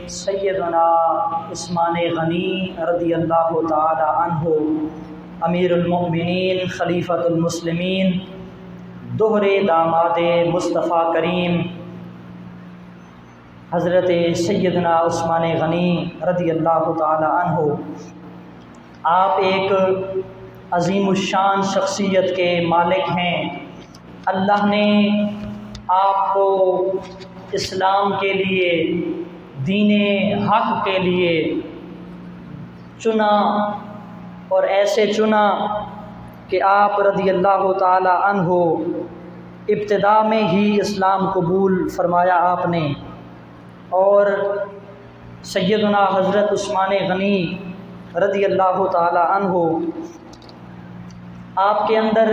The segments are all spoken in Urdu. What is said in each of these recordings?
سیدنا عثمان غنی رضی اللہ تعالی عنہ امیر المؤمنین خلیفۃ المسلمین دوہرے داماد مصطفیٰ کریم حضرت سیدنا عثمان غنی رضی اللہ تعالی عنہ، آپ ایک عظیم الشان شخصیت کے مالک ہیں۔ اللہ نے آپ کو اسلام کے لیے، دین حق کے لیے چنا، اور ایسے چنا کہ آپ رضی اللہ تعالی عنہ ابتدا میں ہی اسلام قبول فرمایا آپ نے، اور سیدنا حضرت عثمان غنی رضی اللہ تعالی عنہ، آپ کے اندر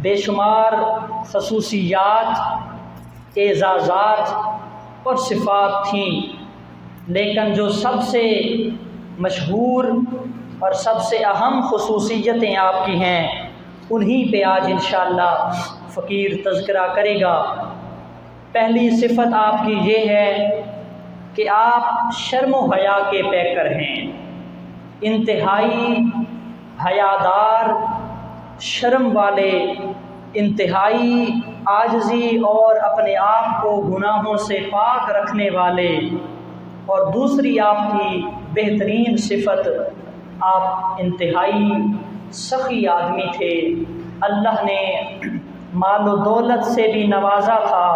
بے شمار خصوصیات، اعزازات اور صفات تھیں، لیکن جو سب سے مشہور اور سب سے اہم خصوصیتیں آپ کی ہیں، انہی پہ آج انشاءاللہ فقیر تذکرہ کرے گا۔ پہلی صفت آپ کی یہ ہے کہ آپ شرم و حیا کے پیکر ہیں، انتہائی حیادار، شرم والے، انتہائی عاجزی اور اپنے آپ کو گناہوں سے پاک رکھنے والے۔ اور دوسری آپ کی بہترین صفت، آپ انتہائی سخی آدمی تھے۔ اللہ نے مال و دولت سے بھی نوازا تھا،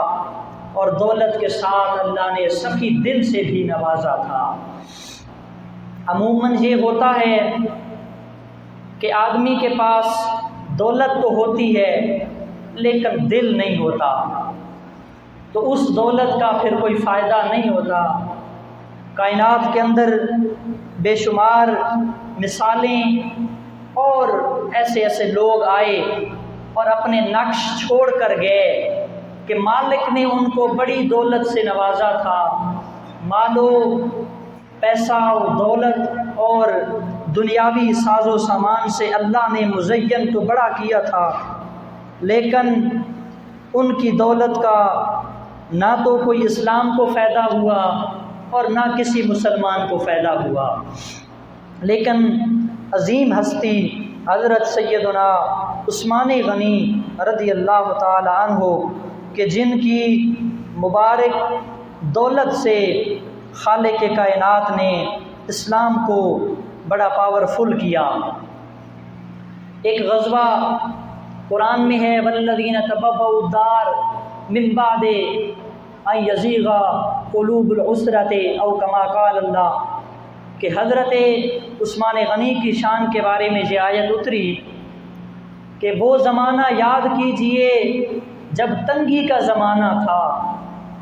اور دولت کے ساتھ اللہ نے سخی دل سے بھی نوازا تھا۔ عموماً یہ ہوتا ہے کہ آدمی کے پاس دولت تو ہوتی ہے لیکن دل نہیں ہوتا، تو اس دولت کا پھر کوئی فائدہ نہیں ہوتا۔ کائنات کے اندر بے شمار مثالیں اور ایسے ایسے لوگ آئے اور اپنے نقش چھوڑ کر گئے کہ مالک نے ان کو بڑی دولت سے نوازا تھا، مال و پیسہ و دولت اور دنیاوی ساز و سامان سے اللہ نے مزین تو بڑا کیا تھا، لیکن ان کی دولت کا نہ تو کوئی اسلام کو فائدہ ہوا اور نہ کسی مسلمان کو فائدہ ہوا۔ لیکن عظیم ہستی حضرت سیدنا عثمان غنی رضی اللہ تعالی عنہ کہ جن کی مبارک دولت سے خالق کائنات نے اسلام کو بڑا پاورفل کیا۔ ایک غزوہ قرآن میں ہے، والذین تبوؤا الدار من بعد ان یزیغ قلوب العسرۃ او کما قال اللہ، کہ حضرت عثمان غنی کی شان کے بارے میں یہ آیت اتری کہ وہ زمانہ یاد کیجئے جب تنگی کا زمانہ تھا،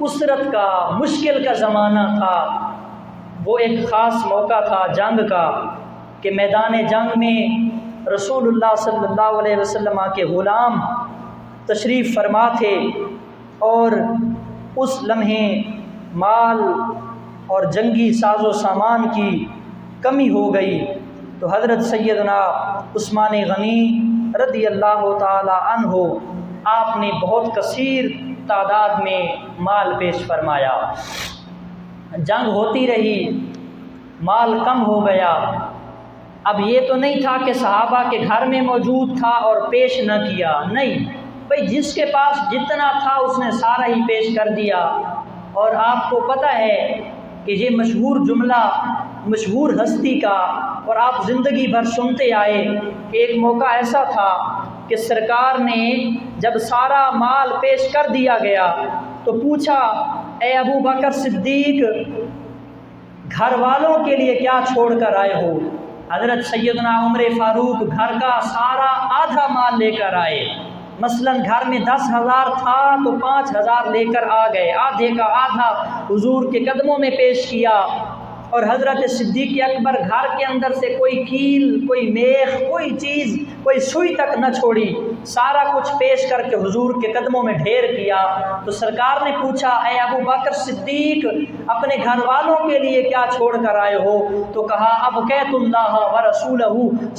اسرت کا، مشکل کا زمانہ تھا۔ وہ ایک خاص موقع تھا جنگ کا کہ میدان جنگ میں رسول اللہ صلی اللہ علیہ وسلم کے غلام تشریف فرما تھے، اور اس لمحے مال اور جنگی ساز و سامان کی کمی ہو گئی، تو حضرت سیدنا عثمان غنی رضی اللہ تعالی عنہ آپ نے بہت کثیر تعداد میں مال پیش فرمایا۔ جنگ ہوتی رہی، مال کم ہو گیا۔ اب یہ تو نہیں تھا کہ صحابہ کے گھر میں موجود تھا اور پیش نہ کیا، نہیں بھئی، جس کے پاس جتنا تھا اس نے سارا ہی پیش کر دیا۔ اور آپ کو پتہ ہے کہ یہ مشہور جملہ مشہور ہستی کا، اور آپ زندگی بھر سنتے آئے کہ ایک موقع ایسا تھا کہ سرکار نے جب سارا مال پیش کر دیا گیا تو پوچھا، اے ابو بکر صدیق، گھر والوں کے لیے کیا چھوڑ کر آئے ہو؟ حضرت سیدنا عمر فاروق گھر کا سارا آدھا مال لے کر آئے، مثلا گھر میں 10,000 تھا تو 5,000 لے کر آ گئے، آدھے کا آدھا حضور کے قدموں میں پیش کیا۔ اور حضرت صدیق اکبر گھر کے اندر سے کوئی کیل، کوئی میخ، کوئی چیز، کوئی سوئی تک نہ چھوڑی، سارا کچھ پیش کر کے حضور کے قدموں میں ڈھیر کیا۔ تو سرکار نے پوچھا، اے ابو بکر صدیق، اپنے گھر والوں کے لیے کیا چھوڑ کر آئے ہو؟ تو کہا، ابقیت اللہ ورسولہ،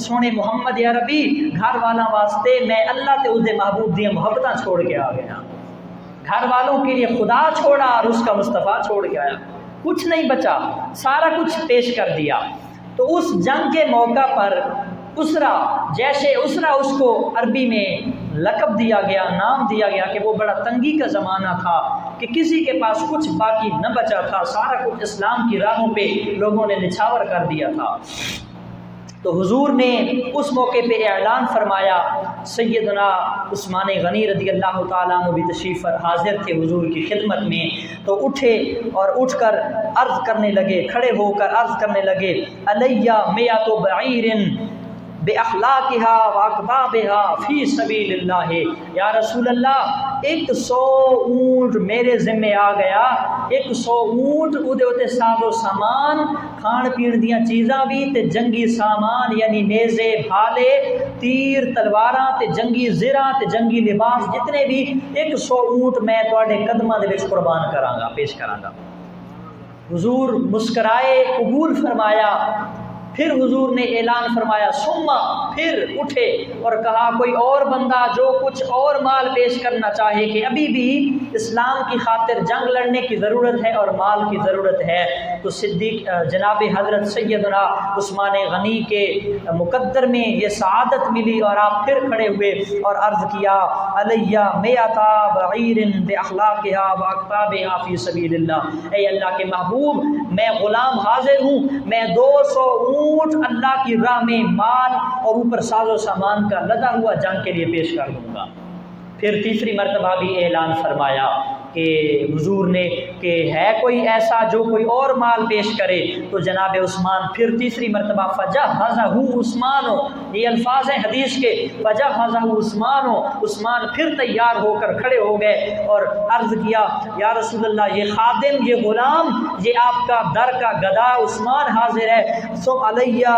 سونے محمد عربی گھر والا واسطے میں اللہ تے اس دے محبوب دی محبتاں چھوڑ کے آ گیا۔ گھر والوں کے لیے خدا چھوڑا اور اس کا مصطفیٰ چھوڑ کے آیا۔ کچھ نہیں بچا، سارا کچھ پیش کر دیا۔ تو اس جنگ کے موقع پر اسرا، جیش اسرا اس کو عربی میں لقب دیا گیا، نام دیا گیا کہ وہ بڑا تنگی کا زمانہ تھا کہ کسی کے پاس کچھ باقی نہ بچا تھا، سارا کچھ اسلام کی راہوں پہ لوگوں نے نچھاور کر دیا تھا۔ تو حضور نے اس موقع پہ اعلان فرمایا، سیدنا عثمان غنی رضی اللہ تعالیٰ عنہ بھی تشریف حاضر تھے حضور کی خدمت میں، تو اٹھے اور اٹھ کر عرض کرنے لگے، کھڑے ہو کر عرض کرنے لگے، علیہ میات بعیر باخلاقها واقبابها فی سبیل اللہ، یا رسول اللہ 100 اونٹ میرے ذمے آ گیا، 100 اونٹ اودے ساز و سامان، کھان پین دیاں چیزاں بھی تے جنگی سامان، یعنی نیزے، بھالے، تیر، تلواراں تے جنگی زرہ تے جنگی لباس، جتنے بھی 100 اونٹ میں تواڈے قدماں دے وچ قربان کراں گا، پیش کراں گا۔ حضور مسکرائے، قبول فرمایا۔ پھر حضور نے اعلان فرمایا، ثم، پھر اٹھے اور کہا کوئی اور بندہ جو کچھ اور مال پیش کرنا چاہے کہ ابھی بھی اسلام کی خاطر جنگ لڑنے کی ضرورت ہے اور مال کی ضرورت ہے، تو صدیق جناب حضرت سیدنا عثمان غنی کے مقدر میں یہ سعادت ملی، اور آپ پھر کھڑے ہوئے اور عرض کیا، علیہ میاتا بعیر باخلاقها واقطابها فی سبیل اللہ، اے اللہ کے محبوب میں غلام حاضر ہوں، میں 200 اونٹ اللہ کی راہ میں مال اور اوپر ساز و سامان کا لدا ہوا جنگ کے لیے پیش کر دوں گا۔ پھر تیسری مرتبہ بھی اعلان فرمایا کہ حضور نے کہ ہے کوئی ایسا جو کوئی اور مال پیش کرے، تو جناب عثمان پھر تیسری مرتبہ فجہزہ عثمان، یہ الفاظ ہیں حدیث کے، فجہزہ عثمان، عثمان پھر تیار ہو کر کھڑے ہو گئے اور عرض کیا، یا رسول اللہ یہ خادم، یہ غلام، یہ آپ کا در کا گدا عثمان حاضر ہے، سو علیہ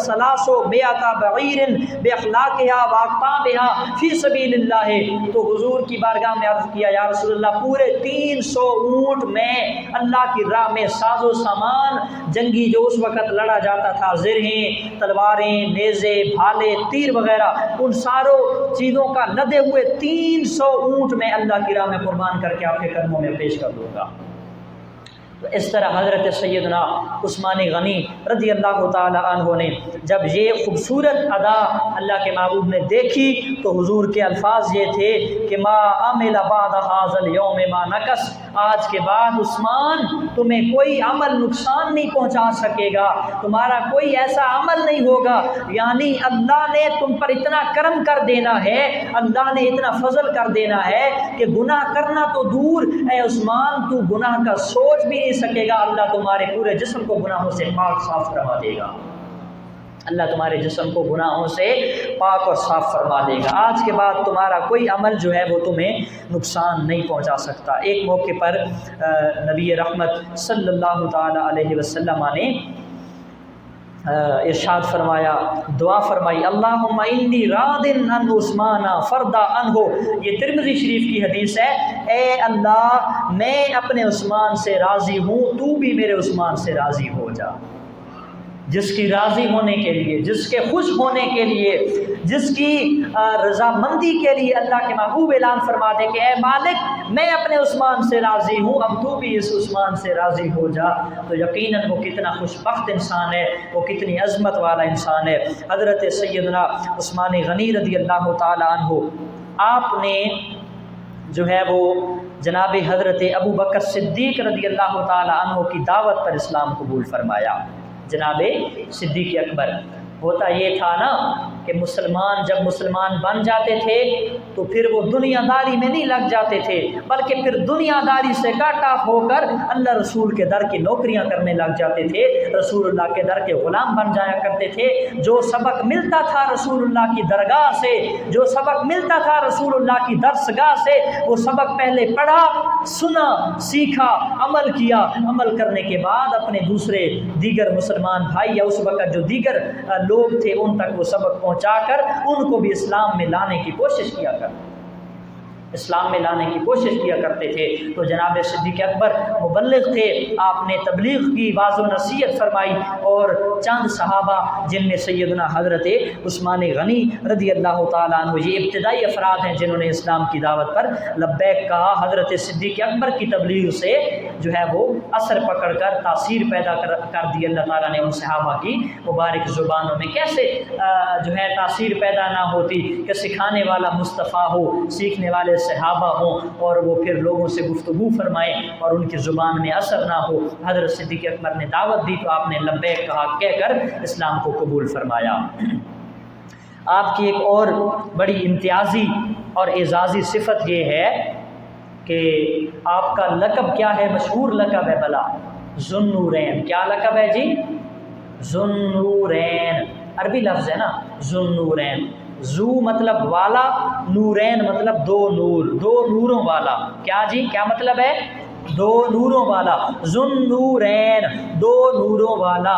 ثلاث میات بعیر باخلاقها واقطابها فی سبیل اللہ، تو حضور کی بارگاہ میں عرض کیا، یا رسول اللہ پورے 300 اونٹ میں اللہ کی راہ میں ساز و سامان جنگی جو اس وقت لڑا جاتا تھا، زرہیں، تلواریں، نیزے، بھالے، تیر وغیرہ، ان ساروں چیزوں کا لدے ہوئے 300 اونٹ میں اللہ کی راہ میں قربان کر کے آپ کے قدموں میں پیش کر دوں گا۔ تو اس طرح حضرت سیدنا عثمان غنی رضی اللہ تعالی عنہ نے جب یہ خوبصورت ادا اللہ کے محبوب نے دیکھی تو حضور کے الفاظ یہ تھے کہ ما عمل بعد هذا اليوم ما نقص، آج کے بعد عثمان تمہیں کوئی عمل نقصان نہیں پہنچا سکے گا، تمہارا کوئی ایسا عمل نہیں ہوگا، یعنی اللہ نے تم پر اتنا کرم کر دینا ہے، اللہ نے اتنا فضل کر دینا ہے کہ گناہ کرنا تو دور، اے عثمان تو گناہ کا سوچ بھی نہیں سکے گا، اللہ تمہارے پورے جسم کو گناہوں سے پاک صاف فرما دے گا، اللہ تمہارے جسم کو گناہوں سے پاک اور صاف فرما دے گا، آج کے بعد تمہارا کوئی عمل جو ہے وہ تمہیں نقصان نہیں پہنچا سکتا۔ ایک موقع پر نبی رحمت صلی اللہ تعالی علیہ وسلم نے ارشاد فرمایا، دعا فرمائی، اللہم انی راض عن عثمان فردا عنہ، یہ ترمذی شریف کی حدیث ہے، اے اللہ میں اپنے عثمان سے راضی ہوں، تو بھی میرے عثمان سے راضی ہو جا۔ جس کی راضی ہونے کے لیے، جس کے خوش ہونے کے لیے، جس کی رضامندی کے لیے اللہ کے محبوب اعلان فرما دے کہ اے مالک میں اپنے عثمان سے راضی ہوں، اب تو بھی اس عثمان سے راضی ہو جا، تو یقیناً وہ کتنا خوش بخت انسان ہے، وہ کتنی عظمت والا انسان ہے۔ حضرت سیدنا عثمان غنی رضی اللہ تعالی عنہ، آپ نے جو ہے وہ جناب حضرت ابو بکر صدیق رضی اللہ تعالی عنہ کی دعوت پر اسلام قبول فرمایا۔ جناب صدیق اکبر، ہوتا یہ تھا نا کہ جب مسلمان بن جاتے تھے تو پھر وہ دنیا داری میں نہیں لگ جاتے تھے، بلکہ پھر دنیا داری سے کٹ آف ہو کر اللہ رسول کے در کی نوکریاں کرنے لگ جاتے تھے، رسول اللہ کے در کے غلام بن جایا کرتے تھے۔ جو سبق ملتا تھا رسول اللہ کی درگاہ سے، جو سبق ملتا تھا رسول اللہ کی درسگاہ سے، وہ سبق پہلے پڑھا، سنا، سیکھا، عمل کیا، عمل کرنے کے بعد اپنے دیگر مسلمان بھائی یا اس وقت جو دیگر لوگ تھے ان تک وہ سبق پہنچا کر ان کو بھی اسلام میں لانے کی کوشش کیا کر۔ اسلام میں لانے کی کوشش کیا کرتے تھے۔ تو جناب صدیق اکبر مبلغ تھے، آپ نے تبلیغ کی، واعظ و نصیحت فرمائی، اور چند صحابہ جن میں سیدنا حضرت عثمان غنی رضی اللہ تعالیٰ عنہ یہ ابتدائی افراد ہیں جنہوں نے اسلام کی دعوت پر لبیک کہا۔ حضرت صدیق اکبر کی تبلیغ سے جو ہے وہ اثر پکڑ کر تاثیر پیدا کر دی اللہ تعالیٰ نے ان صحابہ کی مبارک زبانوں میں۔ کیسے جو ہے تاثیر پیدا نہ ہوتی کہ سکھانے والا مصطفیٰ ہو، سیکھنے والے صحابہ ہوں، اور وہ پھر لوگوں سے گفتگو فرمائیں اور ان کی زبان میں اثر نہ ہو۔ حضرت صدیق اکبر نے دعوت دی تو آپ نے لبیک کہا کہہ کر اسلام کو قبول فرمایا۔ آپ کی ایک اور بڑی امتیازی اور اعزازی صفت یہ ہے کہ آپ کا لقب کیا ہے؟ مشہور لقب ہے بلا ذو النورین۔ کیا لقب ہے جی؟ ذو النورین، عربی لفظ ہے نا، ذو النورین۔ ذو مطلب والا، نورین مطلب دو نور، دو نوروں والا۔ کیا جی کیا مطلب ہے؟ دو نوروں والا، ذو النورین، دو نوروں والا۔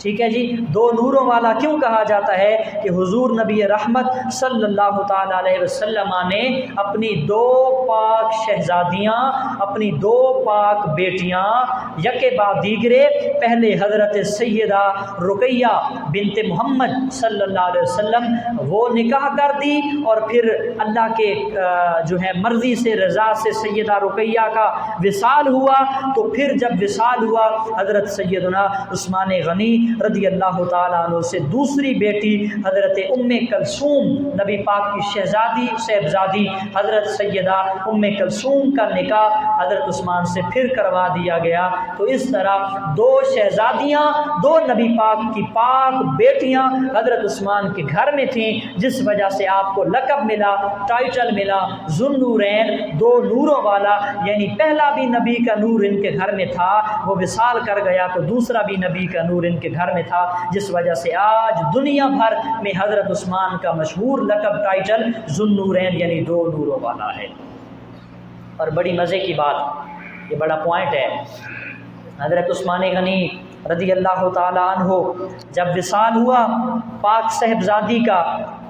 ٹھیک ہے جی، دو نوروں والا کیوں کہا جاتا ہے؟ کہ حضور نبی رحمت صلی اللہ تعالیٰ علیہ وسلم نے اپنی دو پاک شہزادیاں، اپنی دو پاک بیٹیاں یکے بعد دیگرے، پہلے حضرت سیدہ رقیہ بنت محمد صلی اللہ علیہ وسلم وہ نکاح کر دی، اور پھر اللہ کے جو ہے مرضی سے، رضا سے سیدہ رقیہ کا وصال ہوا۔ تو پھر جب وصال ہوا حضرت سیدنا عثمان غنی رضی اللہ تعالیٰ عنہ سے دوسری بیٹی حضرت کلثوم، نبی پاک کی شہزادی صاحبزادی حضرت سیدہ کلثوم کا نکاح حضرت عثمان سے پھر کروا دیا گیا۔ تو اس طرح دو شہزادیاں، دو نبی پاک کی پاک بیٹیاں حضرت عثمان کے گھر میں تھیں، جس وجہ سے آپ کو لقب ملا، ٹائٹل ملا ذو النورین، دو نوروں والا۔ یعنی پہلا بھی نبی کا نور ان کے گھر میں تھا، وہ وصال کر گیا تو دوسرا بھی نبی کا نور ان کے گھر میں تھا، جس وجہ سے آج دنیا بھر میں حضرت عثمان کا مشہور لقب ٹائٹل ذو النورین یعنی دو نوروں والا ہے۔ اور بڑی مزے کی بات، یہ بڑا پوائنٹ ہے، حضرت عثمان غنی رضی اللہ تعالیٰ عنہ جب وصال ہوا پاک صاحبزادی کا،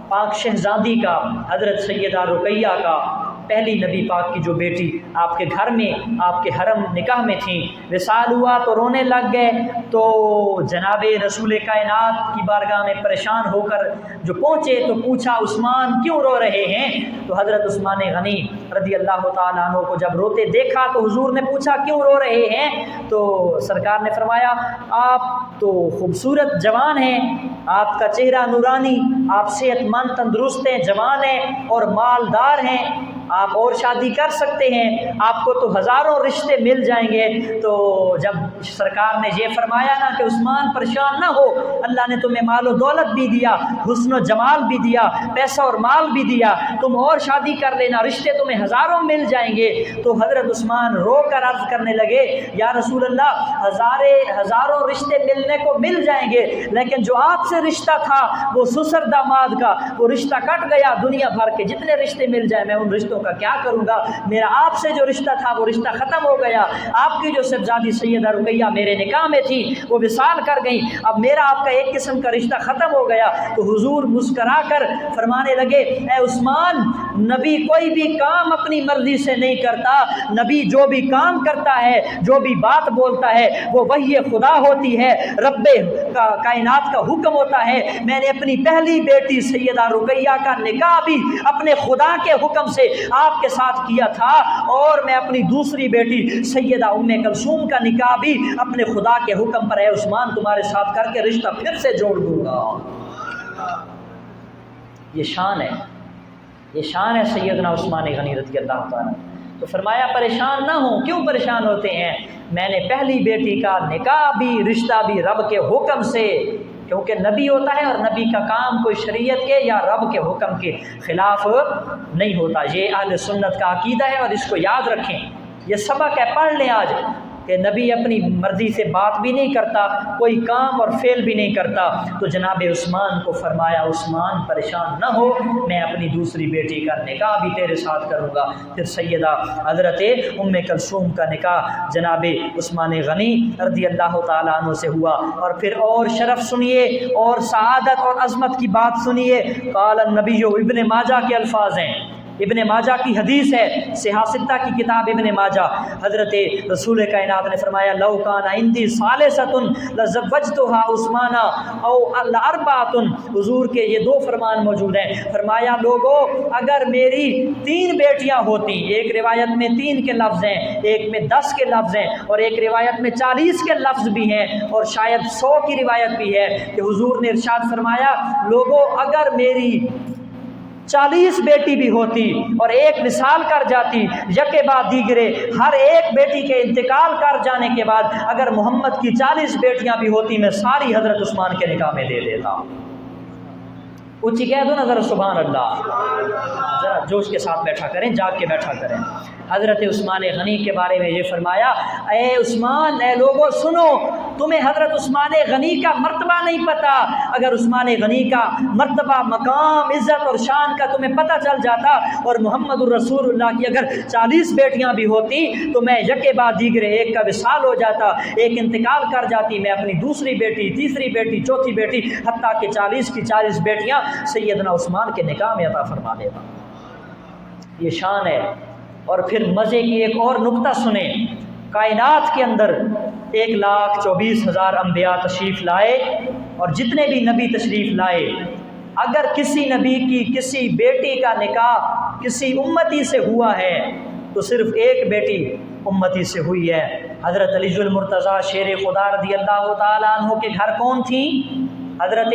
پاک شہزادی کا، حضرت سیدہ رقیہ کا، پہلی نبی پاک کی جو بیٹی آپ کے گھر میں، آپ کے حرم نکاح میں تھیں، وصال ہوا تو رونے لگ گئے۔ تو جناب رسول کائنات کی بارگاہ میں پریشان ہو کر جو پہنچے تو پوچھا عثمان کیوں رو رہے ہیں؟ تو حضرت عثمان غنی رضی اللہ تعالیٰ عنہ کو جب روتے دیکھا تو حضور نے پوچھا کیوں رو رہے ہیں؟ تو سرکار نے فرمایا آپ تو خوبصورت جوان ہیں، آپ کا چہرہ نورانی، آپ صحت مند تندرست ہیں، جوان ہیں اور مالدار ہیں، آپ اور شادی کر سکتے ہیں، آپ کو تو ہزاروں رشتے مل جائیں گے۔ تو جب سرکار نے یہ فرمایا نا کہ عثمان پریشان نہ ہو، اللہ نے تمہیں مال و دولت بھی دیا، حسن و جمال بھی دیا، پیسہ اور مال بھی دیا، تم اور شادی کر لینا، رشتے تمہیں ہزاروں مل جائیں گے۔ تو حضرت عثمان رو کر عرض کرنے لگے یا رسول اللہ ہزاروں رشتے ملنے کو مل جائیں گے، لیکن جو آپ سے رشتہ تھا وہ سسر داماد کا، وہ رشتہ کٹ گیا، دنیا بھر کے جتنے رشتے مل جائیں میں ان رشتوں کا کیا کروں گا؟ میرا آپ سے جو رشتہ تھا وہ رشتہ ختم ہو گیا، آپ کی جو صاحبزادی سیدہ رقیہ میرے نکاح میں تھی وہ وصال کر گئی، اب میرا آپ کا ایک قسم کا رشتہ ختم ہو گیا۔ تو حضور مسکرا کر فرمانے لگے اے عثمان، نبی کوئی بھی کام اپنی مرضی سے نہیں کرتا، نبی جو بھی کام کرتا ہے، جو بھی بات بولتا ہے وہ وحی خدا ہوتی ہے، رب کائنات کا حکم ہوتا ہے۔ میں نے اپنی پہلی بیٹی سیدہ رقیہ کا نکاح بھی اپنے خدا کے حکم سے آپ کے ساتھ کیا تھا، اور میں اپنی دوسری بیٹی سیدہ کلثوم کا نکاح بھی اپنے خدا کے حکم پر اے عثمان تمہارے ساتھ کر کے رشتہ پھر سے جوڑ دوں گا۔ یہ شان ہے، یہ شان ہے سیدنا عثمان غنی رضی اللہ تعالیٰ۔ تو فرمایا پریشان نہ ہوں، کیوں پریشان ہوتے ہیں؟ میں نے پہلی بیٹی کا نکاح بھی، رشتہ بھی رب کے حکم سے، کیونکہ نبی ہوتا ہے اور نبی کا کام کوئی شریعت کے یا رب کے حکم کے خلاف نہیں ہوتا۔ یہ اہل سنت کا عقیدہ ہے اور اس کو یاد رکھیں، یہ سبق ہے، پڑھ لیں آج کہ نبی اپنی مرضی سے بات بھی نہیں کرتا، کوئی کام اور فعل بھی نہیں کرتا۔ تو جناب عثمان کو فرمایا عثمان پریشان نہ ہو، میں اپنی دوسری بیٹی کا نکاح بھی تیرے ساتھ کروں گا۔ پھر سیدہ حضرت کلثوم کا نکاح جناب عثمان غنی رضی اللہ تعالیٰ عنہ سے ہوا۔ اور پھر اور شرف سنیے اور سعادت اور عظمت کی بات سنیے، قال النبی، ابن ماجہ کے الفاظ ہیں، ابن ماجہ کی حدیث ہے، سیاستہ کی کتاب ابن ماجہ، حضرت رسول کائنات نے فرمایا لو کان عندی ثالثۃ لزوجتها عثمان او الاربعۃ، حضور کے یہ دو فرمان موجود ہیں، فرمایا لوگوں اگر میری 3 بیٹیاں ہوتی، ایک روایت میں 3 کے لفظ ہیں، ایک میں 10 کے لفظ ہیں، اور ایک روایت میں 40 کے لفظ بھی ہیں، اور شاید 100 کی روایت بھی ہے کہ حضور نے ارشاد فرمایا لوگوں اگر میری 40 بیٹی بھی ہوتی اور ایک وصال کر جاتی، یکے بعد دیگرے، ہر ایک بیٹی کے انتقال کر جانے کے بعد اگر محمد کی 40 بیٹیاں بھی ہوتی میں ساری حضرت عثمان کے نکاح میں دے دیتا۔ اونچی کہہ دو نا ذرا سبحان اللہ، ذرا جوش کے ساتھ بیٹھا کریں، جاگ کے بیٹھا کریں۔ حضرت عثمان غنی کے بارے میں یہ فرمایا اے عثمان، اے لوگوں سنو، تمہیں حضرت عثمان غنی کا مرتبہ نہیں پتہ، اگر عثمان غنی کا مرتبہ، مقام، عزت اور شان کا تمہیں پتہ چل جاتا اور محمد الرسول اللہ کی اگر 40 بیٹیاں بھی ہوتی تو میں یکے بعد دیگرے ایک کا وصال ہو جاتا، ایک انتقال کر جاتی، میں اپنی دوسری بیٹی، تیسری بیٹی، چوتھی بیٹی، حتیٰ کہ 40 کی 40 بیٹیاں سیدنا عثمان کے نکاح میں عطا فرما دیتا۔ یہ شان ہے۔ اور پھر مزے کی ایک اور نکتہ سنیں، کائنات کے اندر 1,24,000 انبیاء تشریف لائے اور جتنے بھی نبی تشریف لائے، اگر کسی نبی کی کسی بیٹی کا نکاح کسی امتی سے ہوا ہے تو صرف ایک بیٹی امتی سے ہوئی ہے۔ حضرت علی المرتضیٰ شیر خدا رضی اللہ تعالیٰ عنہ کے گھر کون تھیں؟ حضرت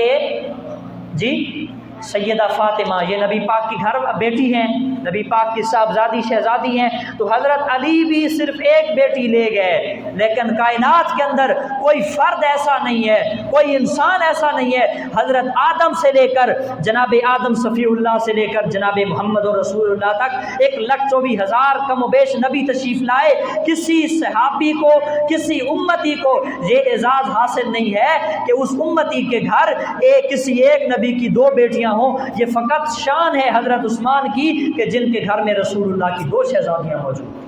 سیدہ فاطمہ، یہ نبی پاک کی گھر بیٹی ہیں، نبی پاک کی صاحبزادی شہزادی ہیں، تو حضرت علی بھی صرف ایک بیٹی لے گئے، لیکن کائنات کے اندر کوئی فرد ایسا نہیں ہے، کوئی انسان ایسا نہیں ہے، حضرت آدم سے لے کر جناب آدم صفی اللہ سے لے کر جناب محمد رسول اللہ تک 1,24,000 کم و بیش نبی تشریف لائے، کسی صحابی کو، کسی امتی کو یہ اعزاز حاصل نہیں ہے کہ اس امتی کے گھر کسی ایک نبی کی 2 بیٹیاں ہوں۔ یہ فقط شان ہے حضرت عثمان کی کہ جن کے گھر میں رسول اللہ کی 2 شہزادیاں موجود تھیں،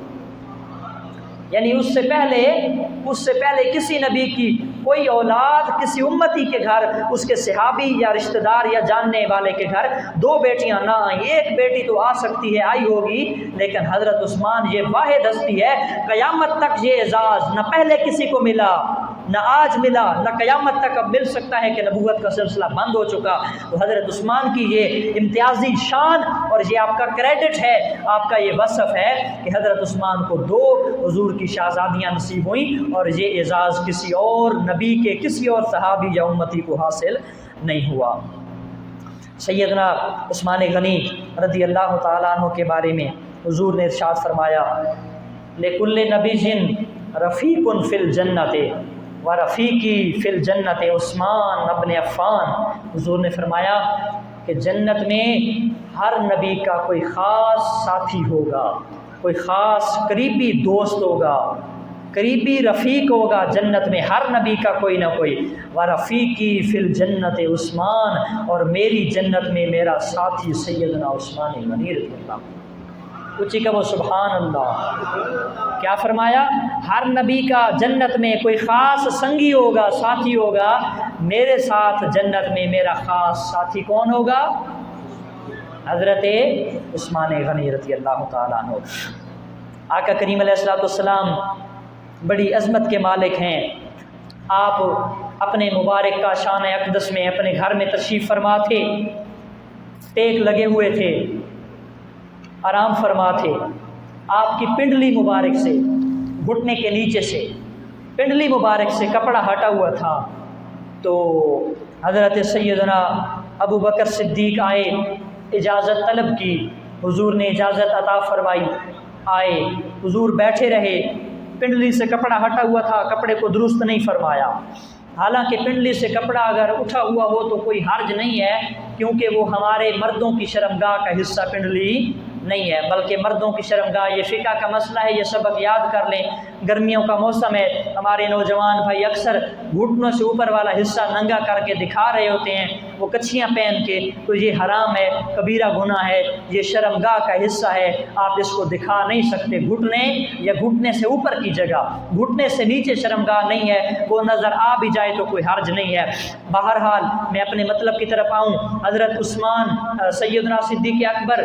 یعنی اس سے پہلے کسی نبی کی کوئی اولاد کسی امتی کے گھر، اس کے صحابی یا رشتہ دار یا جاننے والے کے گھر 2 بیٹیاں نہ آئیں، ایک بیٹی تو آ سکتی ہے، آئی ہوگی، لیکن حضرت عثمان یہ واحد ہستی ہے، قیامت تک یہ اعزاز نہ پہلے کسی کو ملا، نہ آج ملا، نہ قیامت تک اب مل سکتا ہے کہ نبوت کا سلسلہ بند ہو چکا۔ تو حضرت عثمان کی یہ امتیازی شان اور یہ آپ کا کریڈٹ ہے، آپ کا یہ وصف ہے کہ حضرت عثمان کو 2 حضور کی شہزادیاں نصیب ہوئیں، اور یہ اعزاز کسی اور نبی کے، کسی اور صحابی یا امتی کو حاصل نہیں ہوا۔ سیدنا عثمان غنی رضی اللہ تعالیٰ عنہ کے بارے میں حضور نے ارشاد فرمایا لِكُلِّ نَبِيٍّ رَفِيقٌ فِي الْجَنَّةِ وَرَفِيقِي فِي الْجَنَّةِ عثمان ابن عفان۔ حضور نے فرمایا کہ جنت میں ہر نبی کا کوئی خاص ساتھی ہوگا، کوئی خاص قریبی دوست ہوگا، قریبی رفیق ہوگا جنت میں، ہر نبی کا کوئی نہ کوئی۔ وَرَفِيقِي فِي الْجَنَّةِ عثمان، اور میری جنت میں میرا ساتھی سیدنا عثمان غنی رضی اللہ۔ اونچی کہ وہ سبحان اللہ، کیا فرمایا؟ ہر نبی کا جنت میں کوئی خاص سنگی ہوگا، ساتھی ہوگا، میرے ساتھ جنت میں میرا خاص ساتھی کون ہوگا؟ حضرت عثمان غنی رضی اللہ تعالیٰ عنہ۔ آقا کریم علیہ الصلوۃ والسلام بڑی عظمت کے مالک ہیں، آپ اپنے مبارک کا شان اقدس میں اپنے گھر میں تشریف فرما تھے، ٹیک لگے ہوئے تھے، آرام فرما تھے، آپ کی پنڈلی مبارک سے، گھٹنے کے نیچے سے پنڈلی مبارک سے کپڑا ہٹا ہوا تھا، تو حضرت سیدنا ابو بکر صدیق آئے، اجازت طلب کی، حضور نے اجازت عطا فرمائی، آئے، حضور بیٹھے رہے، پنڈلی سے کپڑا ہٹا ہوا تھا، کپڑے کو درست نہیں فرمایا۔ حالانکہ پنڈلی سے کپڑا اگر اٹھا ہوا ہو تو کوئی حرج نہیں ہے، کیونکہ وہ ہمارے مردوں کی شرمگاہ کا حصہ پنڈلی نہیں ہے، بلکہ مردوں کی شرمگاہ، یہ فقہ کا مسئلہ ہے، یہ سبق یاد کر لیں۔ گرمیوں کا موسم ہے، ہمارے نوجوان بھائی اکثر گھٹنوں سے اوپر والا حصہ ننگا کر کے دکھا رہے ہوتے ہیں، وہ کچھیاں پہن کے، تو یہ حرام ہے، کبیرہ گناہ ہے، یہ شرمگاہ کا حصہ ہے، آپ اس کو دکھا نہیں سکتے۔ گھٹنے یا گھٹنے سے اوپر کی جگہ، گھٹنے سے نیچے شرمگاہ نہیں ہے، وہ نظر آ بھی جائے تو کوئی حرج نہیں ہے۔ بہرحال میں اپنے مطلب کی طرف آؤں، حضرت عثمان سیدنا صدیق اکبر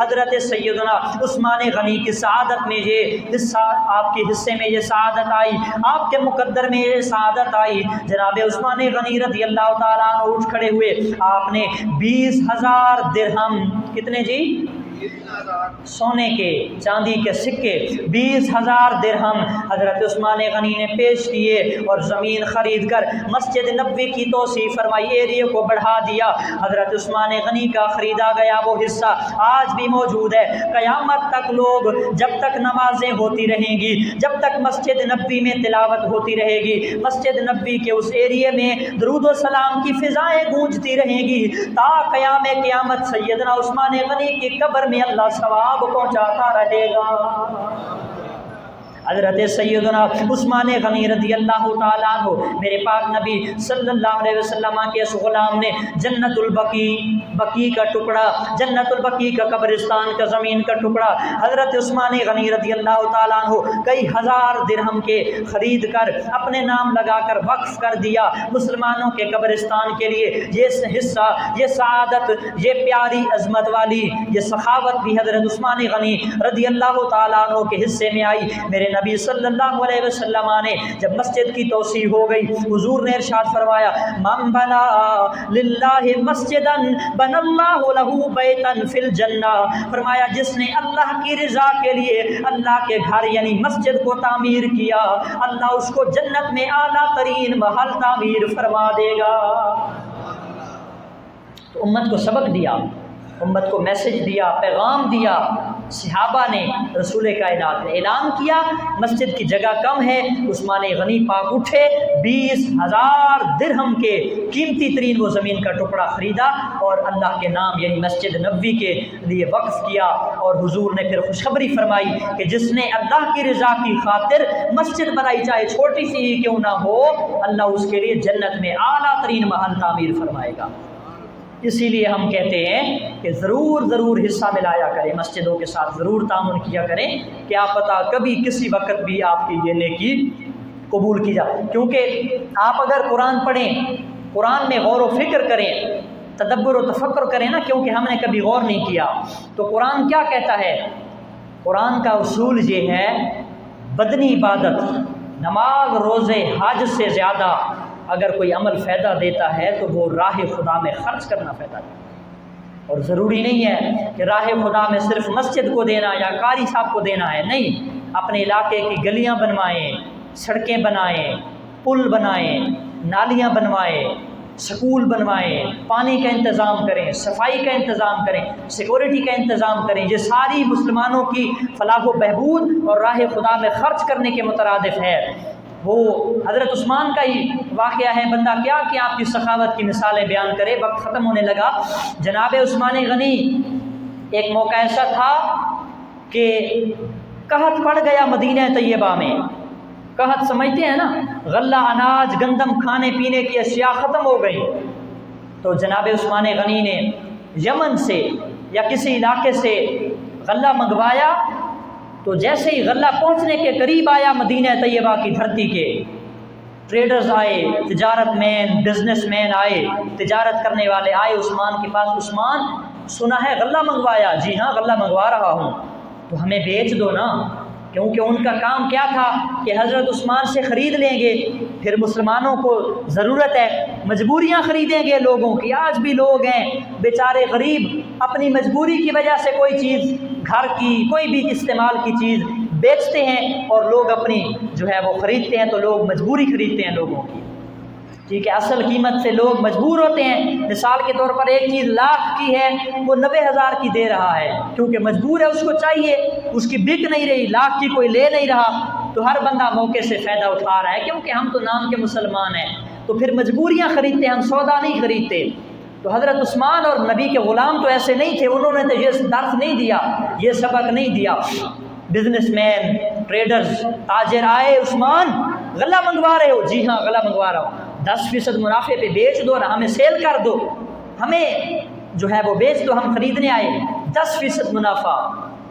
حضرت سیدنا عثمان غنی کی سعادت میں یہ حصہ، آپ کے حصے میں یہ سعادت آئی، آپ کے مقدر میں یہ سعادت آئی۔ جناب عثمان غنی رضی اللہ تعالیٰ عنہ اٹھ کھڑے ہوئے، آپ نے 20,000 درہم، کتنے جی؟ سونے کے، چاندی کے سکے 20,000 درہم حضرت عثمان غنی نے پیش کیے اور زمین خرید کر مسجد نبوی کی توسیع فرمائی، ایریے کو بڑھا دیا۔ حضرت عثمان غنی کا خریدا گیا وہ حصہ آج بھی موجود ہے۔ قیامت تک لوگ، جب تک نمازیں ہوتی رہیں گی، جب تک مسجد نبوی میں تلاوت ہوتی رہے گی، مسجد نبوی کے اس ایریے میں درود و سلام کی فضائیں گونجتی رہیں گی، تا قیام قیامت سیدنا عثمان غنی کی قبر میں اللہ ثواب پہنچاتا رہے گا۔ حضرت سیدنا عثمان غنی رضی اللہ تعالیٰ عنہ، میرے پاک نبی صلی اللہ علیہ وسلم کے اس غلام نے جنت البقیع کا ٹکڑا، جنت البقیع کا قبرستان کا زمین کا ٹکڑا حضرت عثمان غنی رضی اللہ تعالیٰ عنہ کئی ہزار درہم کے خرید کر اپنے نام لگا کر وقف کر دیا مسلمانوں کے قبرستان کے لیے۔ یہ حصہ، یہ سعادت، یہ پیاری عظمت والی یہ سخاوت بھی حضرت عثمان غنی رضی اللہ تعالیٰ عنہ کے حصے میں آئی۔ میرے نبی صلی اللہ علیہ وسلم نے جب مسجد کی توسیع ہو گئی، حضور نے ارشاد فرمایا، من بنا للہ مسجدا بن اللہ لہ بیتا فی الجنہ، فرمایا جس نے اللہ کی رضا کے لیے اللہ کے گھر یعنی مسجد کو تعمیر کیا، اللہ اس کو جنت میں اعلیٰ ترین محل تعمیر فرما دے گا۔ تو امت کو سبق دیا، امت کو میسج دیا، پیغام دیا۔ صحابہ نے، رسول کائنات نے اعلان کیا مسجد کی جگہ کم ہے، عثمان غنی پاک اٹھے، 20,000 درہم کے قیمتی ترین وہ زمین کا ٹکڑا خریدا اور اللہ کے نام یعنی مسجد نبوی کے لیے وقف کیا۔ اور حضور نے پھر خوشخبری فرمائی کہ جس نے اللہ کی رضا کی خاطر مسجد بنائی، چاہے چھوٹی سی ہی کیوں نہ ہو، اللہ اس کے لیے جنت میں اعلیٰ ترین محل تعمیر فرمائے گا۔ اسی لیے ہم کہتے ہیں کہ ضرور حصہ ملایا کریں، مسجدوں کے ساتھ ضرور تعاون کیا کریں، کیا پتہ کبھی کسی وقت بھی آپ کی یہ نیکی قبول کی جائے۔ کیونکہ آپ اگر قرآن پڑھیں، قرآن میں غور و فکر کریں، تدبر و تفکر کریں نا، کیونکہ ہم نے کبھی غور نہیں کیا، تو قرآن کیا کہتا ہے؟ قرآن کا اصول یہ ہے، بدنی عبادت، نماز، روزے، حج سے زیادہ اگر کوئی عمل فائدہ دیتا ہے تو وہ راہ خدا میں خرچ کرنا فائدہ دیتا ہے۔ اور ضروری نہیں ہے کہ راہ خدا میں صرف مسجد کو دینا یا قاری صاحب کو دینا ہے، نہیں، اپنے علاقے کی گلیاں بنوائیں، سڑکیں بنائیں، پل بنائیں، نالیاں بنوائیں، سکول بنوائیں، پانی کا انتظام کریں، صفائی کا انتظام کریں، سیکورٹی کا انتظام کریں۔ یہ ساری مسلمانوں کی فلاح و بہبود اور راہ خدا میں خرچ کرنے کے مترادف ہے۔ وہ حضرت عثمان کا ہی واقعہ ہے، بندہ کیا کہ آپ کی سخاوت کی مثالیں بیان کرے، وقت ختم ہونے لگا۔ جناب عثمان غنی، ایک موقع ایسا تھا کہ قحط پڑ گیا مدینہ طیبہ میں۔ قحط سمجھتے ہیں نا، غلہ، اناج، گندم، کھانے پینے کی اشیاء ختم ہو گئی۔ تو جناب عثمان غنی نے یمن سے یا کسی علاقے سے غلہ منگوایا، تو جیسے ہی غلہ پہنچنے کے قریب آیا مدینہ طیبہ کی دھرتی کے، ٹریڈرز آئے، تجارت مین، بزنس مین آئے، تجارت کرنے والے آئے عثمان کے پاس، عثمان سنا ہے غلہ منگوایا؟ جی ہاں غلہ منگوا رہا ہوں، تو ہمیں بیچ دو نا، کیونکہ ان کا کام کیا تھا کہ حضرت عثمان سے خرید لیں گے، پھر مسلمانوں کو ضرورت ہے، مجبوریاں خریدیں گے لوگوں کی۔ آج بھی لوگ ہیں بیچارے غریب، اپنی مجبوری کی وجہ سے کوئی چیز گھر کی، کوئی بھی استعمال کی چیز بیچتے ہیں اور لوگ اپنی جو ہے وہ خریدتے ہیں، تو لوگ مجبوری خریدتے ہیں لوگوں کی، ٹھیک ہے، اصل قیمت سے لوگ مجبور ہوتے ہیں۔ مثال کے طور پر ایک چیز لاکھ کی ہے، وہ 90,000 کی دے رہا ہے، کیونکہ مجبور ہے، اس کو چاہیے، اس کی بک نہیں رہی، لاکھ کی کوئی لے نہیں رہا، تو ہر بندہ موقع سے فائدہ اٹھا رہا ہے، کیونکہ ہم تو نام کے مسلمان ہیں، تو پھر مجبوریاں خریدتے ہیں، ہم سودا نہیں خریدتے۔ تو حضرت عثمان اور نبی کے غلام تو ایسے نہیں تھے، انہوں نے تو یہ درس نہیں دیا، یہ سبق نہیں دیا۔ بزنس مین، ٹریڈرز، تاجر آئے، عثمان غلہ منگوا رہے ہو؟ جی ہاں غلہ منگوا رہا ہوں۔ 10% منافع پہ بیچ دو نا، ہمیں سیل کر دو، ہمیں جو ہے وہ بیچ دو، ہم خریدنے آئے۔ 10% منافع،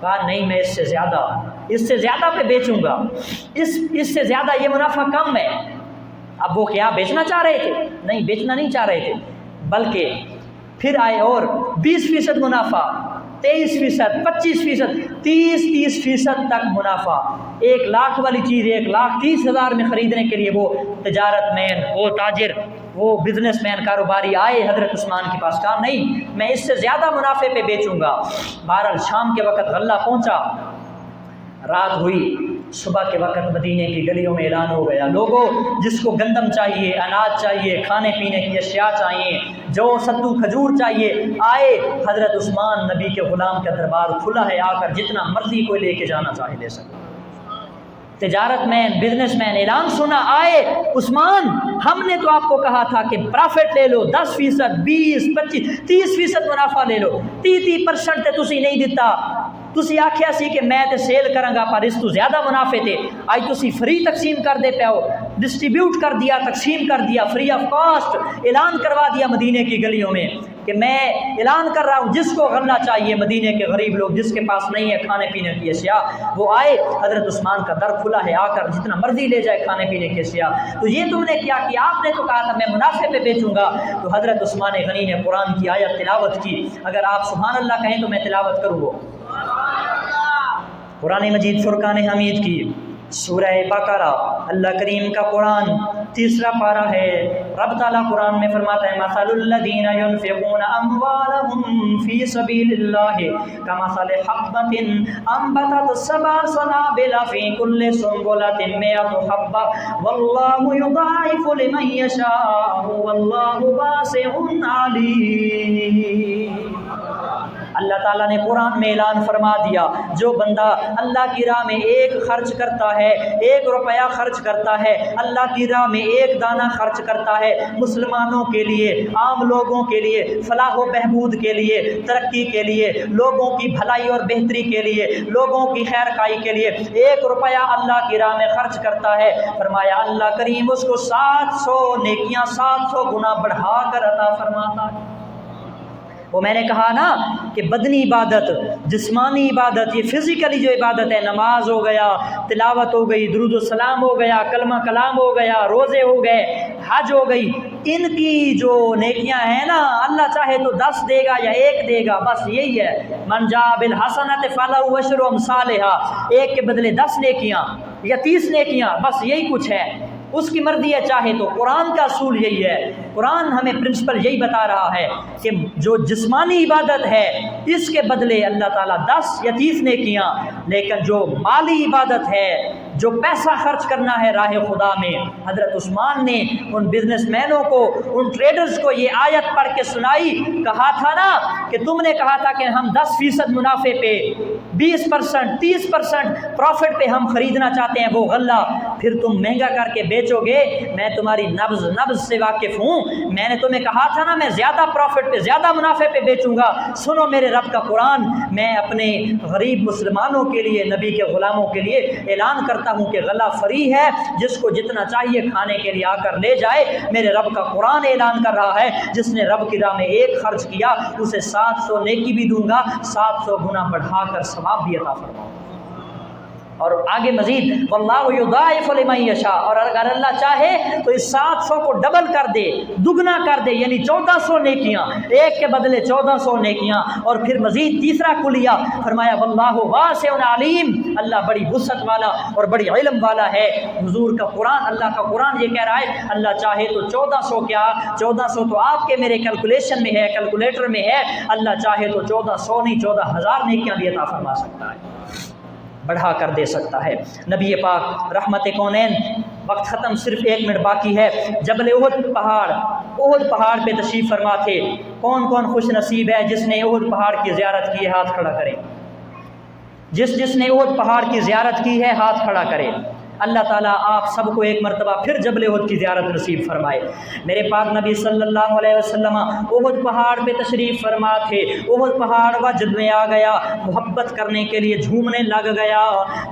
کہا نہیں میں اس سے زیادہ پہ بیچوں گا، اس سے زیادہ یہ منافع کم ہے۔ اب وہ کیا بیچنا چاہ رہے تھے؟ نہیں بیچنا نہیں چاہ رہے تھے، بلکہ پھر آئے اور 20% منافع، 23%، 25%، 30% تک منافع۔ 1,00,000 والی چیز 1,30,000 میں خریدنے کے لیے وہ تجارت مین، وہ تاجر، وہ بزنس مین، کاروباری آئے حضرت عثمان کے پاس، کہا نہیں میں اس سے زیادہ منافع پہ بیچوں گا۔ بہرحال شام کے وقت غلہ پہنچا، رات ہوئی، صبح کے وقت مدینے کی گلیوں میں اعلان ہو گیا، لوگوں جس کو گندم چاہیے، اناج چاہیے، کھانے پینے کی اشیاء چاہیے، جو ستو کھجور چاہیے، آئے حضرت عثمان نبی کے غلام کا دربار کھلا ہے، آ کر جتنا مرضی کوئی لے کے جانا چاہے لے سکتا۔ تجارت مین، بزنس مین اعلان سنا، آئے عثمان ہم نے تو آپ کو کہا تھا کہ پرافٹ لے لو، 10%، 20، 25، 30% منافع لے لو، 30% تے تسی نہیں دیتا، تسی آکھیا سی کہ میں تے سیل کراں گا پر اس تو زیادہ منافع تے، آج تسی فری تقسیم کر دے پیو، ڈسٹریبیوٹ کر دیا، تقسیم کر دیا، فری آف کاسٹ اعلان کروا دیا مدینے کی گلیوں میں کہ میں اعلان کر رہا ہوں جس کو غلہ چاہیے، مدینے کے غریب لوگ جس کے پاس نہیں ہے کھانے پینے کی اشیاء، وہ آئے، حضرت عثمان کا در کھلا ہے، آ کر جتنا مرضی لے جائے کھانے پینے کی اشیاء۔ تو یہ تم نے کیا کیا؟ آپ نے تو کہا تھا میں منافع پہ بیچوں گا۔ تو حضرت عثمان غنی نے قرآن کی آیت تلاوت کی، اگر آپ سبحان اللہ کہیں تو میں تلاوت کروں گا۔ قرآن مجید فرقان حمید کی سورہ بقرہ، اللہ کریم کا قرآن 3 پارہ ہے۔ رب تعالیٰ قرآن میں فرماتا ہے مثل الذین ينفقون اموالهم فی سبیل اللہ کمثل حبۃ انبتت 7 سنابل فی کل سنبلۃ 100 حبۃ واللہ یضاعف لمن یشاء واللہ واسع علیم۔ اللہ تعالیٰ نے قرآن میں اعلان فرما دیا جو بندہ اللہ کی راہ میں 1 خرچ کرتا ہے، 1 روپیہ خرچ کرتا ہے، اللہ کی راہ میں 1 دانہ خرچ کرتا ہے، مسلمانوں کے لیے، عام لوگوں کے لیے، فلاح و بہبود کے لیے، ترقی کے لیے، لوگوں کی بھلائی اور بہتری کے لیے، لوگوں کی خیر خائی کے لیے 1 روپیہ اللہ کی راہ میں خرچ کرتا ہے، فرمایا اللہ کریم اس کو 700 نیکیاں 700 گنا بڑھا کر عطا فرماتا ہے۔ وہ میں نے کہا نا کہ بدنی عبادت، جسمانی عبادت، یہ فزیکلی جو عبادت ہے، نماز ہو گیا، تلاوت ہو گئی، درود و سلام ہو گیا، کلمہ کلام ہو گیا، روزے ہو گئے، حج ہو گئی، ان کی جو نیکیاں ہیں نا اللہ چاہے تو 10 دے گا یا 1 دے گا، بس یہی ہے، من جاء بالحسنۃ فلہ عشر امثالھا، 1 کے بدلے 10 نیکیاں یا 30 نیکیاں، بس یہی کچھ ہے، اس کی مرضی ہے چاہے تو۔ قرآن کا اصول یہی ہے، قرآن ہمیں پرنسپل یہی بتا رہا ہے کہ جو جسمانی عبادت ہے اس کے بدلے اللہ تعالیٰ 10 یا 30 نیکیاں، لیکن جو مالی عبادت ہے، جو پیسہ خرچ کرنا ہے راہ خدا میں، حضرت عثمان نے ان بزنس مینوں کو، ان ٹریڈرز کو یہ آیت پڑھ کے سنائی، کہا تھا نا کہ تم نے کہا تھا کہ ہم 10% منافع پہ، 20%، 30% پروفٹ پہ ہم خریدنا چاہتے ہیں وہ غلہ، پھر تم مہنگا کر کے بیچو گے، میں تمہاری نبض سے واقف ہوں، میں نے تمہیں کہا تھا نا میں زیادہ پروفٹ پہ، زیادہ منافع پہ بیچوں گا۔ سنو میرے رب کا قرآن، میں اپنے غریب مسلمانوں کے لیے، نبی کے غلاموں کے لیے اعلان کرتا ہوں کہ غلہ فری ہے، جس کو جتنا چاہیے کھانے کے لیے آ کر لے جائے۔ میرے رب کا قرآن اعلان کر رہا ہے جس نے رب کی راہ میں 1 خرچ کیا اسے 700 نیکی بھی دوں گا، 700 گنا بڑھا کر ثواب بھی عطا فرماؤں گا۔ اور آگے مزید واللہ یضاعف لمن یشاء، اور اگر اللہ چاہے تو اس 700 کو ڈبل کر دے، دگنا کر دے، یعنی 1400 نیکیاں، 1 کے بدلے 1400 نیکیاں۔ اور پھر مزید تیسرا کلیہ فرمایا واللہ واسع علیم، اللہ بڑی وسعت والا اور بڑی علم والا ہے۔ حضور کا قرآن، اللہ کا قرآن یہ کہہ رہا ہے اللہ چاہے تو 1400 کیا، 1400 تو آپ کے میرے کیلکولیشن میں ہے، کیلکولیٹر میں ہے، اللہ چاہے تو 1400 نہیں 14000 نیکیاں بھی عطا فرما سکتا ہے، بڑھا کر دے سکتا ہے۔ نبی پاک رحمت کونین، وقت ختم، صرف 1 منٹ باقی ہے، جبل احد پہاڑ پہ تشریف فرما تھے۔ کون کون خوش نصیب ہے جس نے احد پہاڑ کی زیارت کی ہے، ہاتھ کھڑا کرے۔ جس نے احد پہاڑ کی زیارت کی ہے ہاتھ کھڑا کرے۔ اللہ تعالیٰ آپ سب کو 1 مرتبہ پھر جبل احد کی زیارت نصیب فرمائے۔ میرے پاک نبی صلی اللہ علیہ وسلم احد پہاڑ پہ تشریف فرما تھے، احد پہاڑ وجد میں آ گیا، محبت کرنے کے لیے جھومنے لگ گیا،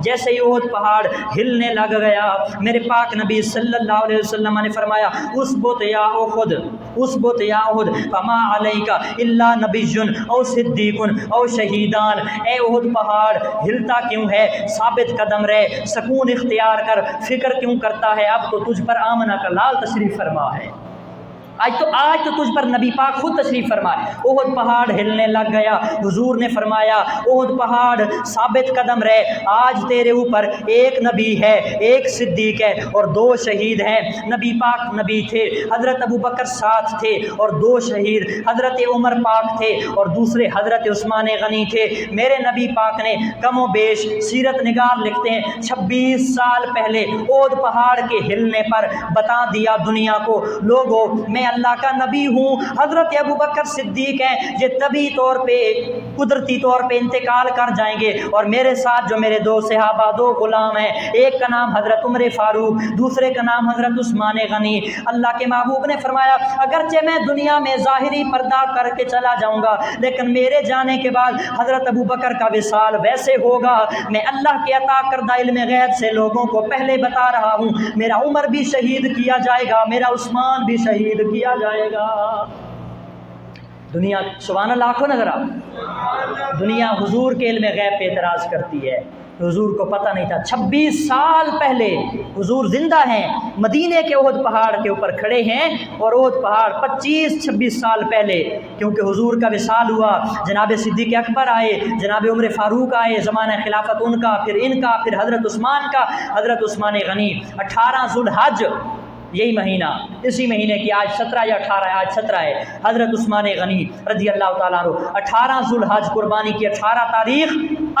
جیسے ہی احد پہاڑ ہلنے لگ گیا، میرے پاک نبی صلی اللہ علیہ وسلم نے فرمایا اسبت یا احد، اسبت یا احد فما علیک الا نبی او صدیق او شہیدان، اے احد پہاڑ ہلتا کیوں ہے، ثابت قدم رہے، سکون اختیار کر، فکر کیوں کرتا ہے، اب تو تجھ پر آمنہ کا لال تشریف فرما ہے۔ آج تو تجھ پر نبی پاک خود تشریف فرمائے، احد پہاڑ ہلنے لگ گیا، حضور نے فرمایا احد پہاڑ ثابت قدم رہے، آج تیرے اوپر ایک نبی ہے، ایک صدیق ہے اور 2 شہید ہیں۔ نبی پاک نبی تھے، حضرت ابوبکر ساتھ تھے اور 2 شہید حضرت عمر پاک تھے اور دوسرے حضرت عثمان غنی تھے۔ میرے نبی پاک نے کم و بیش سیرت نگار لکھتے ہیں 26 سال پہلے احد پہاڑ کے ہلنے پر بتا دیا دنیا کو، لوگوں میں اللہ کا نبی ہوں۔ حضرت ابوبکر صدیق ہیں، یہ طبی طور پہ قدرتی طور پہ انتقال کر جائیں گے، اور میرے ساتھ جو میرے 2 صحابہ 2 غلام ہیں، ایک کا نام حضرت عمر فاروق، دوسرے کا نام حضرت عثمان غنی۔ اللہ کے محبوب نے فرمایا اگرچہ میں دنیا میں ظاہری پردہ کر کے چلا جاؤں گا، لیکن میرے جانے کے بعد حضرت ابوبکر کا وصال ویسے ہوگا، میں اللہ کے عطا کردہ علم غیب سے لوگوں کو پہلے بتا رہا ہوں، میرا عمر بھی شہید کیا جائے گا، میرا عثمان بھی شہید کیا جائے گا۔ دنیا سبحان اللہ آنکھوں نظر آ، دنیا حضور کے علم غیب پہ اعتراض کرتی ہے، حضور کو پتہ نہیں تھا۔ 26 سال پہلے حضور زندہ ہیں، مدینے کے احد پہاڑ کے اوپر کھڑے ہیں، اور احد پہاڑ 25-26 سال پہلے، کیونکہ حضور کا وصال ہوا، جناب صدیق اکبر آئے، جناب عمر فاروق آئے، زمانہ خلافت ان کا، پھر ان کا، پھر حضرت عثمان کا، حضرت عثمان غنی۔ 18 ذو الحج، یہی مہینہ، اسی مہینے کی آج 17 یا 18 ہے، آج 17 ہے، حضرت عثمان غنی رضی اللہ تعالیٰ عنہ 18 ذو الحج قربانی کی 18 تاریخ،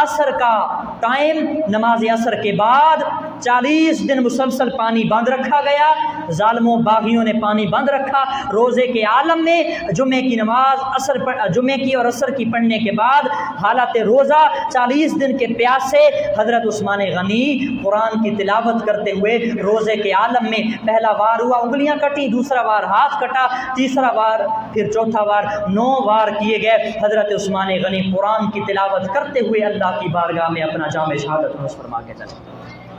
عصر کا ٹائم، نماز عصر کے بعد 40 دن مسلسل پانی بند رکھا گیا، ظالموں باغیوں نے پانی بند رکھا۔ روزے کے عالم میں جمعے کی نماز جمعے کی اور عصر کی پڑھنے کے بعد حالت روزہ 40 دن کے پیاسے حضرت عثمان غنی قرآن کی تلاوت کرتے ہوئے روزے کے عالم میں پہلا وار ہوا، انگلیاں کٹی، دوسرا وار ہاتھ کٹا، تیسرا وار، پھر چوتھا وار، 9 وار کیے گئے۔ حضرت عثمان غنی قرآن کی تلاوت کرتے ہوئے اللہ کی بارگاہ میں اپنا جام شہادت نوش فرما کے چلے۔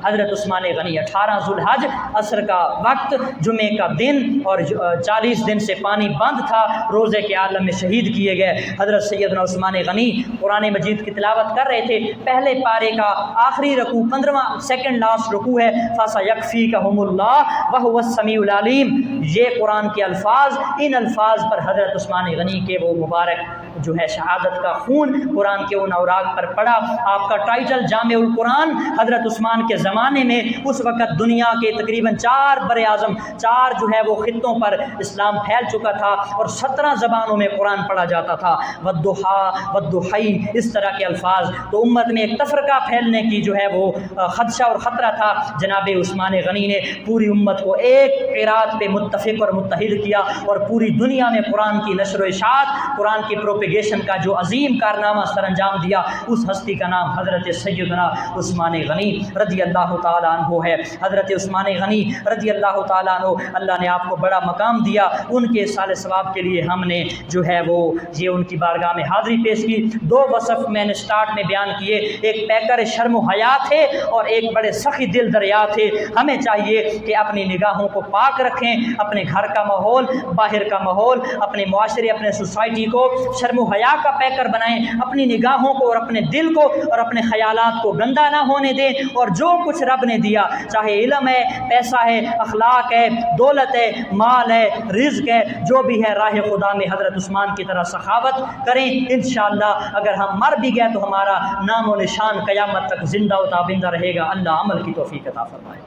حضرت عثمان غنی 18 ذو الحج، عصر کا وقت، جمعے کا دن، اور 40 دن سے پانی بند تھا، روزے کے عالم میں شہید کیے گئے۔ حضرت سیدنا عثمان غنی قرآن مجید کی تلاوت کر رہے تھے، پہلے پارے کا آخری رکوع 15واں سیکنڈ لاسٹ رکوع ہے، فَسَيَكْفِيكَهُمُ اللَّهُ وَهُوَ السَّمِيعُ الْعَلِيمُ۔ یہ قرآن کے الفاظ، ان الفاظ پر حضرت عثمان غنی کے وہ مبارک جو ہے شہادت کا خون قرآن کے ان اوراق پر پڑا۔ آپ کا ٹائٹل جامع القرآن۔ حضرت عثمان کے زمانے میں اس وقت دنیا کے تقریباً 4 بر اعظم، 4 جو ہے وہ خطوں پر اسلام پھیل چکا تھا، اور 17 زبانوں میں قرآن پڑھا جاتا تھا، وَالضُّحَىٰ وَالضُّحَيْ، اس طرح کے الفاظ۔ تو امت میں ایک تفرقہ پھیلنے کی جو ہے وہ خدشہ اور خطرہ تھا، جناب عثمان غنی نے پوری امت کو ایک قرات پہ متفق اور متحد کیا، اور پوری دنیا میں قرآن کی نشر و اشاعت، قرآن کی پروپیگیشن کا جو عظیم کارنامہ سر انجام دیا، اس ہستی کا نام حضرت سیدنا عثمان غنی رضی اللہ تعالیٰ عنہ ہے۔ حضرت عثمان غنی رضی اللہ تعالیٰ عنہ، اللہ نے آپ کو بڑا مقام دیا، ان کے سال ثواب کے لیے ہم نے جو ہے وہ یہ ان کی بارگاہ میں حاضری پیش کی۔ 2 وصف میں نے سٹارٹ میں بیان کیے، ایک پیکر شرم و حیا تھے اور ایک بڑے سخی دل دریا تھے۔ ہمیں چاہیے کہ اپنی نگاہوں کو پاک رکھیں، اپنے گھر کا ماحول، باہر کا ماحول، اپنے معاشرے، اپنے سوسائٹی کو شرم و حیا کا پیکر بنائیں، اپنی نگاہوں کو اور اپنے دل کو اور اپنے خیالات کو گندا نہ ہونے دیں، اور جو کچھ رب نے دیا، چاہے علم ہے، پیسہ ہے، اخلاق ہے، دولت ہے، مال ہے، رزق ہے، جو بھی ہے، راہ خدا میں حضرت عثمان کی طرح سخاوت کریں۔ انشاءاللہ اگر ہم مر بھی گئے تو ہمارا نام و نشان قیامت تک زندہ و تابندہ رہے گا۔ اللہ عمل کی توفیق عطا فرمائے۔